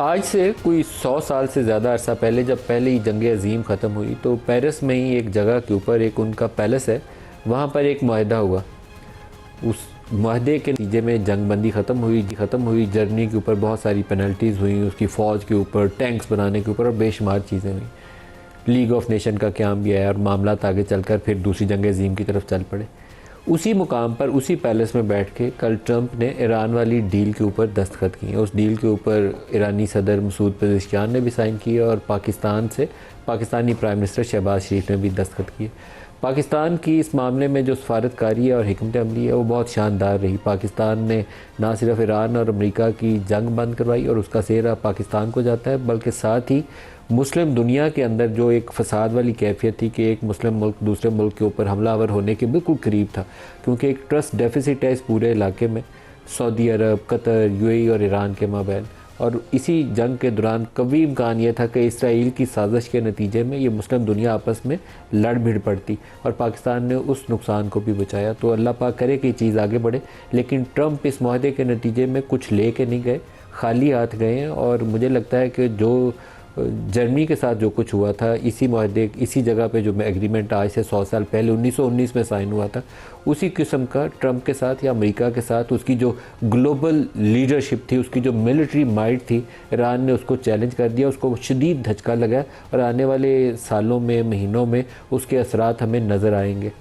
आज से कोई 100 साल से ज़्यादा अरसा पहले जब पहली जंग अज़ीम ख़त्म हुई तो पेरिस में ही एक जगह के ऊपर एक उनका पैलेस है, वहाँ पर एक मुआहदा हुआ। उस मुआहदे के नतीजे में जंग बंदी ख़त्म हुई। जर्मनी के ऊपर बहुत सारी पेनल्टीज़ हुई, उसकी फ़ौज के ऊपर, टैंक्स बनाने के ऊपर और बेशुमार चीज़ें हुई। लीग ऑफ नेशन का क़याम भी आया और मामला आगे चलकर फिर दूसरी जंग अज़ीम की तरफ चल पड़े। उसी मुकाम पर, उसी पैलेस में बैठ के कल ट्रंप ने ईरान वाली डील के ऊपर दस्तखत किए। उस डील के ऊपर ईरानी सदर मसूद पेज़ेश्कियान ने भी साइन किए और पाकिस्तानी प्राइम मिनिस्टर शहबाज शरीफ ने भी दस्तखत किए। पाकिस्तान की इस मामले में जो सफारतकारी और हिकमत अमली है वो बहुत शानदार रही। पाकिस्तान ने ना सिर्फ ईरान और अमेरिका की जंग बंद करवाई और उसका सेहरा पाकिस्तान को जाता है, बल्कि साथ ही मुस्लिम दुनिया के अंदर जो एक फसाद वाली कैफियत थी कि एक मुस्लिम मुल्क दूसरे मुल्क के ऊपर हमलावर होने के बिल्कुल करीब था, क्योंकि एक ट्रस्ट डेफिसिट है इस पूरे इलाके में सऊदी अरब, कतर, यूएई और ईरान के माबैन। और इसी जंग के दौरान कभी इम्कान यह था कि इसराइल की साजिश के नतीजे में ये मुस्लिम दुनिया आपस में लड़ भिड़ पड़ती और पाकिस्तान ने उस नुकसान को भी बचाया। तो अल्लाह पाक करे कि चीज़ आगे बढ़े, लेकिन ट्रंप इस मुआहदे के नतीजे में कुछ ले के नहीं गए, खाली हाथ गए हैं। और मुझे लगता है कि जो जर्मनी के साथ जो कुछ हुआ था, इसी जगह पे जो एग्रीमेंट आज से 100 साल पहले 1919 में साइन हुआ था, उसी किस्म का ट्रंप के साथ या अमेरिका के साथ उसकी जो ग्लोबल लीडरशिप थी, उसकी जो मिलिट्री माइट थी, ईरान ने उसको चैलेंज कर दिया, उसको शदीद धचका लगा और आने वाले सालों में, महीनों में उसके असरात हमें नज़र आएंगे।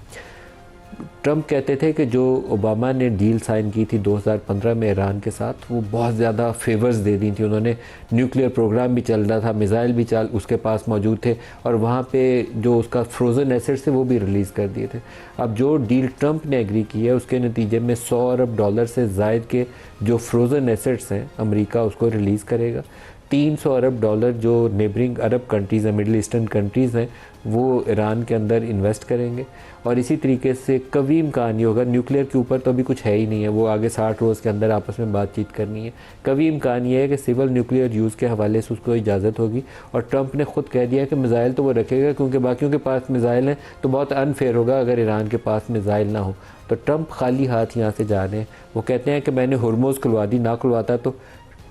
ट्रंप कहते थे कि जो ओबामा ने डील साइन की थी 2015 में ईरान के साथ, वो बहुत ज़्यादा फेवर्स दे दी थी। उन्होंने न्यूक्लियर प्रोग्राम भी चल रहा था, मिज़ाइल भी उसके पास मौजूद थे और वहाँ पे जो उसका फ्रोज़न एसेट्स थे वो भी रिलीज़ कर दिए थे। अब जो डील ट्रंप ने एग्री की है उसके नतीजे में $100 अरब से ज़ायद के जो फ्रोज़न एसेट्स हैं अमेरिका उसको रिलीज़ करेगा। $300 अरब जो नेबरिंग अरब कंट्रीज़ हैं, मिडल ईस्टर्न कंट्रीज़ हैं, वो ईरान के अंदर इन्वेस्ट करेंगे। और इसी तरीके से कभी इम्कान नहीं होगा, न्यूक्लियर के ऊपर तो अभी कुछ है ही नहीं है, वो आगे 60 रोज़ के अंदर आपस में बातचीत करनी है। कभी इम्कान ये है कि सिविल न्यूक्लियर यूज़ के हवाले से उसको इजाज़त होगी। और ट्रंप ने ख़ुद कह दिया कि मिज़ाइल तो वो रखेगा, क्योंकि बाकियों के पास मिज़ाइल हैं तो बहुत अनफेयर होगा अगर ईरान के पास मिज़ाइल ना हो। तो ट्रंप खाली हाथ यहाँ से जा रहे हैं। वो कहते हैं कि मैंने हुर्मुज़ खुलवा दी, ना खुलवाता तो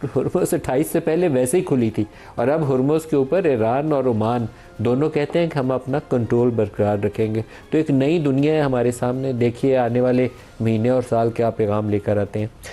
हुर्मुज़ 28 से पहले वैसे ही खुली थी। और अब हुर्मुज़ के ऊपर ईरान और ओमान दोनों कहते हैं कि हम अपना कंट्रोल बरकरार रखेंगे। तो एक नई दुनिया है हमारे सामने। देखिए आने वाले महीने और साल क्या पैगाम लेकर आते हैं।